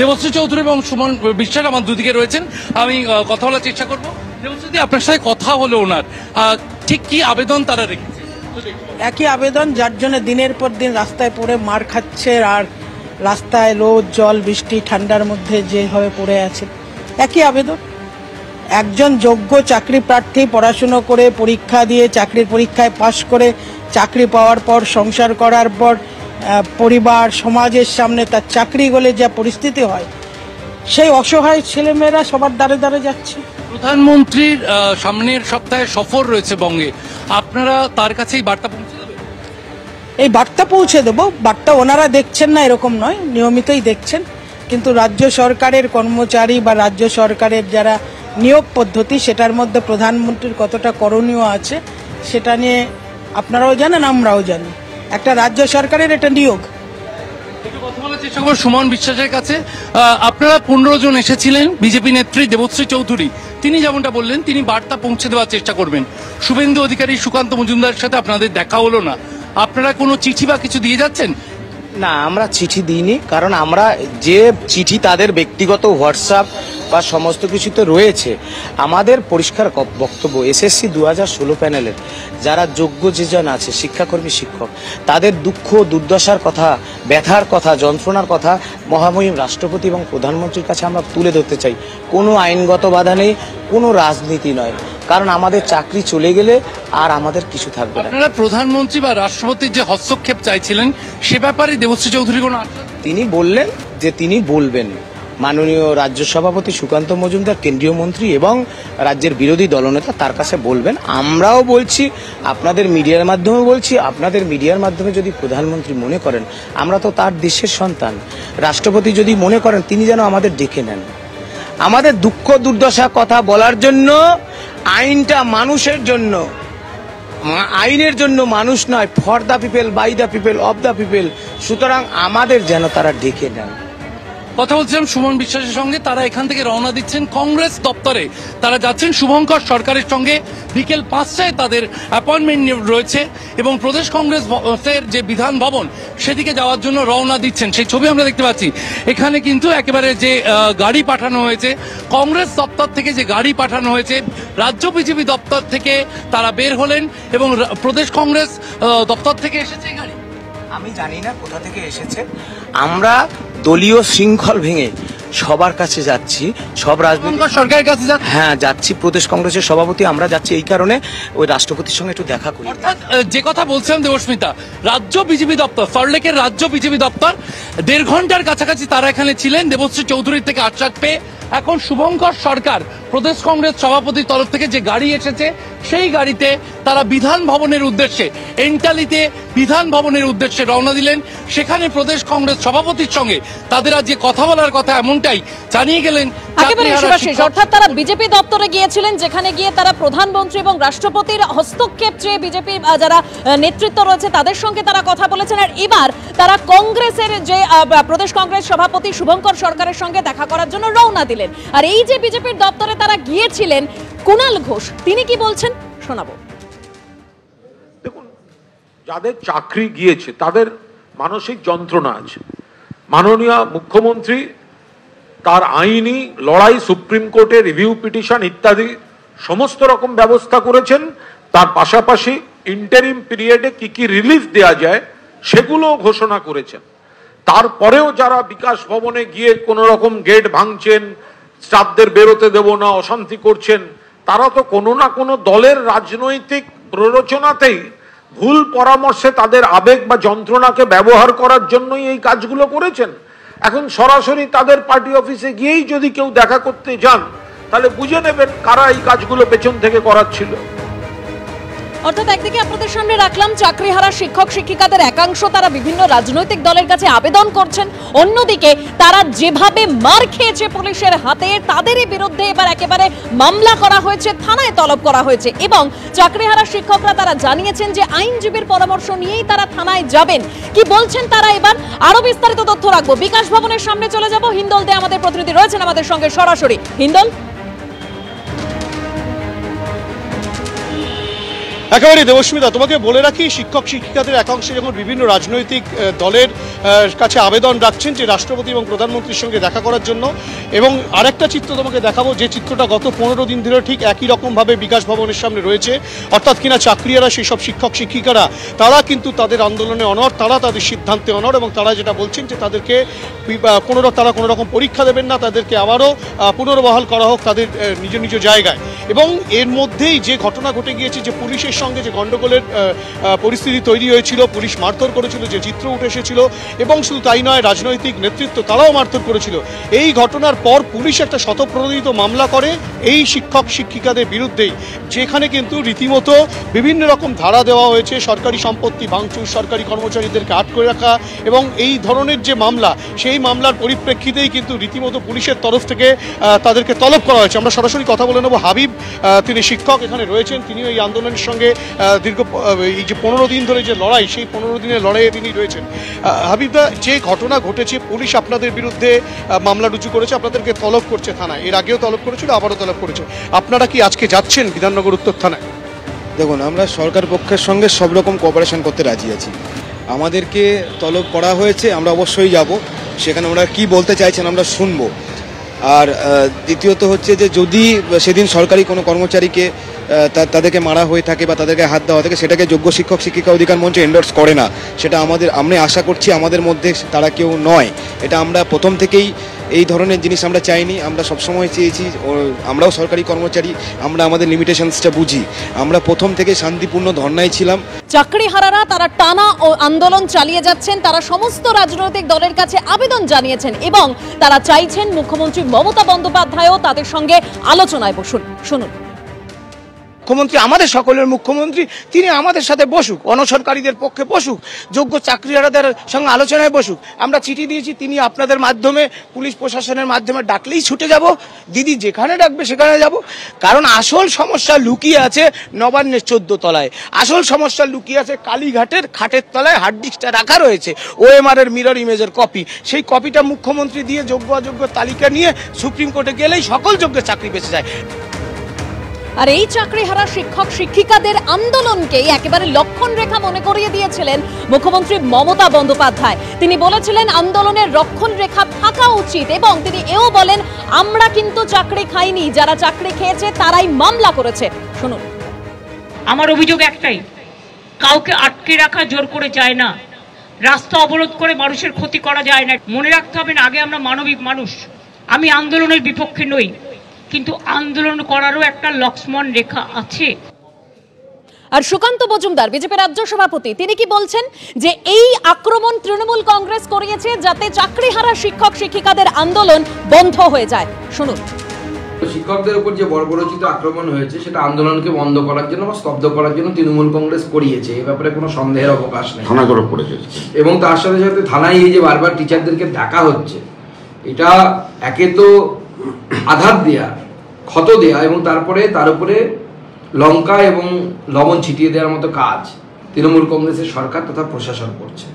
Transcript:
দেবশ্রী চৌধুরী এবং সুমন বিশ্বাস আমার দুদিকে রয়েছেন, আমি কথা বলার চেষ্টা করবো। দেবশ্রী, আপনার সাথে কথা হলো ওনার, ঠিক কি আবেদন তারা রেখেছে? একই আবেদন, যার জন্য দিনের পর দিন রাস্তায় পড়ে মার খাচ্ছে, আর রাস্তায় রোদ জল বৃষ্টি ঠান্ডার মধ্যে যেভাবে পড়ে আছে, একই আবেদন। একজন যোগ্য চাকরি প্রার্থী পড়াশুনো করে পরীক্ষা দিয়ে চাকরির পরীক্ষায় পাশ করে চাকরি পাওয়ার পর সংসার করার পর পরিবার সমাজের সামনে তার চাকরি গলে যা পরিস্থিতি হয়, সেই অসহায় ছেলেমেয়েরা সবার দ্বারে দ্বারে যাচ্ছে। প্রধানমন্ত্রীর সামনের সপ্তাহে সফর রয়েছে বঙ্গে, আপনারা তার কাছে এই বার্তা পৌঁছে দেবেন? এই বার্তা পৌঁছে দেবো। বার্তা ওনারা দেখছেন না এরকম নয়, নিয়মিতই দেখছেন, কিন্তু রাজ্য সরকারের কর্মচারী বা রাজ্য সরকারের যারা নিয়োগ পদ্ধতি, সেটার মধ্যে প্রধানমন্ত্রীর কতটা করণীয় আছে সেটা নিয়ে আপনারাও জানেন, আমরাও জানি। একটা রাজ্য সরকারের এটা নিয়োগ। একটু কথা বলার চেষ্টা করবো সুমন বিশ্বাসের কাছে। আপনারা 15 জন এসেছিলেন, বিজেপি নেত্রী দেবশ্রী চৌধুরী তিনি যেমনটা বললেন তিনি বার্তা পৌঁছে দেওয়ার চেষ্টা করবেন। শুভেন্দু অধিকারী, সুকান্ত মজুমদারের সাথে আপনাদের দেখা হলো না, আপনারা কোনো চিঠি বা কিছু দিয়ে যাচ্ছেন? না, আমরা চিঠি দিইনি, কারণ আমরা যে চিঠি তাদের ব্যক্তিগত হোয়াটসঅ্যাপ বা সমস্ত কিছুতে রয়েছে। আমাদের পরিষ্কার বক্তব্য, এসএসসি 2016 প্যানেলের যারা যোগ্য যেজন আছে শিক্ষাকর্মী শিক্ষক, তাদের দুঃখ দুর্দশার কথা, ব্যথার কথা, যন্ত্রণার কথা মহামহিম রাষ্ট্রপতি এবং প্রধানমন্ত্রীর কাছে আমরা তুলে ধরতে চাই। কোনো আইনগত বাধা নেই, কোনো রাজনীতি নয়, কারণ আমাদের চাকরি চলে গেলে আর আমাদের কিছু থাকবে না। আপনারা প্রধানমন্ত্রী বা রাষ্ট্রপতির যে হস্তক্ষেপ চাইছিলেন সে ব্যাপারে দেবশ্রী চৌধুরী কোনো তিনি বললেন যে তিনি বলবেন। মাননীয় রাজ্য সভাপতি সুকান্ত মজুমদার, কেন্দ্রীয় মন্ত্রী এবং রাজ্যের বিরোধী দলনেতা তার কাছে বলবেন। আমরাও বলছি, আপনাদের মিডিয়ার মাধ্যমে বলছি, আপনাদের মিডিয়ার মাধ্যমে যদি প্রধানমন্ত্রী মনে করেন আমরা তো তার দেশের সন্তান, রাষ্ট্রপতি যদি মনে করেন তিনি যেন আমাদের ডেকে নেন। আমাদের দুঃখ দুর্দশা কথা বলার জন্য, আইনটা মানুষের জন্য, আইনের জন্য মানুষ নয়, for the people, by the people, of the people. সুতরাং আমাদের যেন তারা ডেকে নেন। কথা বলছিলাম সুমন বিশ্বাসের সঙ্গে, তারা এখান থেকে রওনা দিচ্ছেন কংগ্রেস দপ্তরে, তারা যাচ্ছেন শুভঙ্কর সরকারের সঙ্গে। বিকেল 5টায় তাদের অ্যাপয়েন্টমেন্ট রয়েছে এবং প্রদেশ কংগ্রেসের যে বিধান ভবন সেদিকে যাওয়ার জন্য রওনা দিচ্ছেন। সেই ছবি আমরা দেখতে পাচ্ছি। এখানে কিন্তু একেবারে যে গাড়ি পাঠানো হয়েছে কংগ্রেস দপ্তর থেকে, যে গাড়ি পাঠানো হয়েছে রাজ্য বিজেপি দপ্তর থেকে, তারা বের হলেন এবং প্রদেশ কংগ্রেস দপ্তর থেকে এসেছে গাড়ি। আমি জানি না কোথা থেকে এসেছে। আমরা দলীয় শৃঙ্খল ভেঙে সবার কাছে যাচ্ছি, সব রাজনৈতিক সরকারের কাছে হ্যাঁ যাচ্ছি। প্রদেশ কংগ্রেসের সভাপতি আমরা যাচ্ছি এই কারণে ওই রাষ্ট্রপতির সঙ্গে একটু দেখা করি। অর্থাৎ যে কথা বলছিলাম দেবস্মিতা, রাজ্য বিজেপি দপ্তর, সল্টলেকের রাজ্য বিজেপি দপ্তর 1.5 ঘন্টার কাছাকাছি তারা এখানে ছিলেন দেবশ্রী চৌধুরীর থেকে আশ্বাস পেয়ে। এখন শুভঙ্কর সরকার প্রদেশ কংগ্রেস সভাপতির তরফ থেকে যে গাড়ি এসেছে সেই গাড়িতে তারা বিধান ভবনের উদ্দেশ্যে, এন্টালিতে বিধান ভবনের উদ্দেশ্যে রওনা দিলেন। সেখানে প্রদেশ কংগ্রেস সভাপতির সঙ্গে তাদের আজ যে কথা বলার কথা এমনটাই জানিয়ে গেলেন। অর্থাৎ তারা বিজেপি দপ্তরে গিয়েছিলেন, যেখানে গিয়ে তারা প্রধানমন্ত্রী এবং রাষ্ট্রপতির হস্তক্ষেপ চেয়ে বিজেপি যারা নেতৃত্ব রয়েছে তাদের সঙ্গে তারা কথা বলেছেন। আর এবার তারা কংগ্রেসের যে প্রদেশ কংগ্রেস সভাপতি শুভঙ্কর সরকারের সঙ্গে দেখা করার জন্য রওনা দিলেন। আর এই যে বিজেপির দপ্তরে তারা গিয়েছিলেন, কুণাল ঘোষ তিনি কি বলছেন শোনাবো। দেখুন, যাদের চাকরি গিয়েছে তাদের মানসিক যন্ত্রণা আছে। মাননীয় মুখ্যমন্ত্রী তার আইনি লড়াই, সুপ্রিম কোর্টে রিভিউ পিটিশন ইত্যাদি সমস্ত রকম ব্যবস্থা করেছেন। তার পাশাপাশি ইন্টারিম পিরিয়ডে কি কি রিলিফ দেওয়া যায় সেগুলো ঘোষণা করেছেন। তারপরেও যারা বিকাশ ভবনে গিয়ে কোনো রকম গেট ভাঙছেন, স্টাফদের বেরোতে দেব না, অশান্তি করছেন, তারা তো কোনো না কোনো দলের রাজনৈতিক প্ররোচনাতেই, ভুল পরামর্শে তাদের আবেগ বা যন্ত্রণাকে ব্যবহার করার জন্যই এই কাজগুলো করেছেন। এখন সরাসরি তাদের পার্টি অফিসে গিয়েই যদি কেউ দেখা করতে যান তাহলে বুঝে নেবেন কারা এই কাজগুলো পেছন থেকে করাচ্ছিল। অর্থাৎ একদিকে আপনাদের সামনে রাখলাম চাকরিহারা শিক্ষক শিক্ষিকাদের একাংশ তারা বিভিন্ন রাজনৈতিক দলের কাছে আবেদন করছেন, অন্যদিকে তারা যেভাবে মার খেয়েছে পুলিশের হাতে তাদেরই বিরুদ্ধে এবার একেবারে মামলা করা হয়েছে, থানায় তলব করা হয়েছে এবং চাকরিহারা শিক্ষকরা তারা জানিয়েছেন যে আইনজীবীর পরামর্শ নিয়েই তারা থানায় যাবেন। কি বলছেন তারা এবার আরো বিস্তারিত তথ্য রাখবো। বিকাশ ভবনের সামনে চলে যাব, হিন্দল দে আমাদের প্রতিনিধি রয়েছেন আমাদের সঙ্গে সরাসরি। হিন্দল, একেবারে দেবস্মিতা, তোমাকে বলে রাখি, শিক্ষক শিক্ষিকাদের একাংশে যখন বিভিন্ন রাজনৈতিক দলের কাছে আবেদন রাখছেন যে রাষ্ট্রপতি এবং প্রধানমন্ত্রীর সঙ্গে দেখা করার জন্য, এবং আরেকটা চিত্র তোমাকে দেখাবো, যে চিত্রটা গত 15 দিন ধরে ঠিক একই রকমভাবে বিকাশ ভবনের সামনে রয়েছে, অর্থাৎ কিনা চাকরিয়ারা, সেই সব শিক্ষক শিক্ষিকারা তারা কিন্তু তাদের আন্দোলনে অনড়, তারা তাদের সিদ্ধান্তে অনড়, এবং তারা যেটা বলছেন যে তাদেরকে তারা কোনো রকম পরীক্ষা দেবেন না, তাদেরকে আবারও পুনর্বহাল করা হোক তাদের নিজ নিজ জায়গায়। এবং এর মধ্যেই যে ঘটনা ঘটে গিয়েছে, যে পুলিশের সঙ্গে যে গণ্ডগোলের পরিস্থিতি তৈরি হয়েছিল, পুলিশ মারধর করেছিল, যে চিত্র উঠে এসেছিল, এবং শুধু তাই নয়, রাজনৈতিক নেতৃত্ব তারাও মারধর করেছিল। এই ঘটনার পর পুলিশ একটা স্বতঃপ্রণোদিত মামলা করে এই শিক্ষক শিক্ষিকাদের বিরুদ্ধেই, যেখানে কিন্তু রীতিমতো বিভিন্ন রকম ধারা দেওয়া হয়েছে, সরকারি সম্পত্তি ভাঙচুর, সরকারি কর্মচারীদেরকে আটকে রাখা, এবং এই ধরনের যে মামলা, সেই মামলার পরিপ্রেক্ষিতেই কিন্তু রীতিমতো পুলিশের তরফ থেকে তাদেরকে তলব করা হয়েছে। আমরা সরাসরি কথা বলে নেব। হাবিব, তিনি শিক্ষক, এখানে রয়েছেন, তিনিও এই আন্দোলনের সঙ্গে দীর্ঘ এই যে 15 দিন ধরে যে লড়াই, সেই 15 দিনের লড়াইয়ে তিনি রয়েছেন। হাবিবদা, যে ঘটনা ঘটেছে, পুলিশ আপনাদের বিরুদ্ধে মামলা রুজু করেছে, আপনাদেরকে তলব করছে থানায়, এর আগেও তলব করেছিল, আবারও তলব করেছে, আপনারা কি আজকে যাচ্ছেন বিধাননগর উত্তর থানায়? দেখুন, আমরা সরকার পক্ষের সঙ্গে সব রকম কোঅপারেশন করতে রাজি আছি। আমাদেরকে তলব করা হয়েছে, আমরা অবশ্যই যাব, সেখানে ওরা কি বলতে চাইছেন আমরা শুনবো। আর দ্বিতীয়ত হচ্ছে যে যদি সেদিন সরকারি কোনো কর্মচারীকে তাদেরকে মারা হয়ে থাকে বা তাদেরকে হাত দেওয়া থাকে, সেটাকে যোগ্য শিক্ষক শিক্ষিকা অধিকার মঞ্চ এন্ডোর্স করে না। সেটা আমরা আশা করছি আমাদের মধ্যে তারা কেউ নয়। এটা আমরা প্রথম থেকেই এই ধরনের জিনিস আমরা চাইনি, আমরা সবসময় চেয়েছি, আমরাও সরকারি কর্মচারী, আমরা আমাদের লিমিটেশনসটা বুঝি, আমরা প্রথম থেকে শান্তিপূর্ণ ধর্নায় ছিলাম। চাকরিহারারা তারা টানা ও আন্দোলন চালিয়ে যাচ্ছেন, তারা সমস্ত রাজনৈতিক দলের কাছে আবেদন জানিয়েছেন এবং তারা চাইছেন মুখ্যমন্ত্রী মমতা বন্দ্যোপাধ্যায়ও তাদের সঙ্গে আলোচনায় বসুন। শুনুন। মুখ্যমন্ত্রী, আমাদের সকলের মুখ্যমন্ত্রী, তিনি আমাদের সাথে বসুক, অনশনকারীদের পক্ষে বসুক, যোগ্য চাকরিহারাদের সঙ্গে আলোচনায় বসুক। আমরা চিঠি দিয়েছি, তিনি আপনাদের মাধ্যমে, পুলিশ প্রশাসনের মাধ্যমে ডাকলেই ছুটে যাব, দিদি যেখানে ডাকবে সেখানে যাব। কারণ আসল সমস্যা লুকিয়ে আছে নবান্নের 14 তলায়, আসল সমস্যা লুকিয়ে আছে কালীঘাটের খাটের তলায়। হার্ড ডিস্কটা রাখা রয়েছে, OMR এর মিরর ইমেজের কপি, সেই কপিটা মুখ্যমন্ত্রী দিয়ে যোগ্য অযোগ্য তালিকা নিয়ে সুপ্রিম কোর্টে গেলেই সকল যোগ্য চাকরি বেঁচে যায়। আর এই চাকরিহারা শিক্ষক শিক্ষিকাদের আন্দোলনকে একেবারে লক্ষণ রেখা মনে করিয়ে দিয়েছিলেন মুখ্যমন্ত্রী মমতা বন্দ্যোপাধ্যায়। তিনি বলেছিলেন আন্দোলনের রক্ষণ রেখা থাকা উচিত, এবং তিনি এও বলেন আমরা কিন্তু চাকরি খাইনি, যারা চাকরি খেয়েছে তারাই মামলা করেছে। শুনুন। আমার অভিযোগ একটাই, কাউকে আটকে রাখা জোর করে যায় না, রাস্তা অবরোধ করে মানুষের ক্ষতি করা যায় না। মনে রাখতে হবে না, আগে আমরা মানবিক মানুষ। আমি আন্দোলনের বিপক্ষে নই, কিন্তু আন্দোলন করারও একটা লক্ষ্মণ রেখা আছে। আর সুকান্ত মজুমদার, বিজেপি রাজ্য সভাপতি, তিনি কি বলছেন যে এই আক্রমণ তৃণমূল কংগ্রেস করিয়েছে যাতে চাকরিহারা শিক্ষক শিক্ষিকাদের আন্দোলন বন্ধ হয়ে যায়। শুনুন। শিক্ষকদের উপর যে বর্বরোচিত আক্রমণ হয়েছে, সেটা আন্দোলনকে বন্ধ করার জন্য বা স্তব্ধ করার জন্য তৃণমূল কংগ্রেস করিয়েছে, এ ব্যাপারে কোনো সন্দেহের অবকাশ নেই। থানা তরফ করেছে, এবং তার সাথে সাথে থানায় এই যে বারবার টিচারদেরকে ডাকা হচ্ছে, এটা একে তো আঘাত দেয়া, ক্ষত দেয়া, এবং তারপরে তার উপরে লঙ্কা এবং লবণ ছিটিয়ে দেওয়ার মতো কাজ তৃণমূল কংগ্রেসের সরকার তথা প্রশাসন করছে।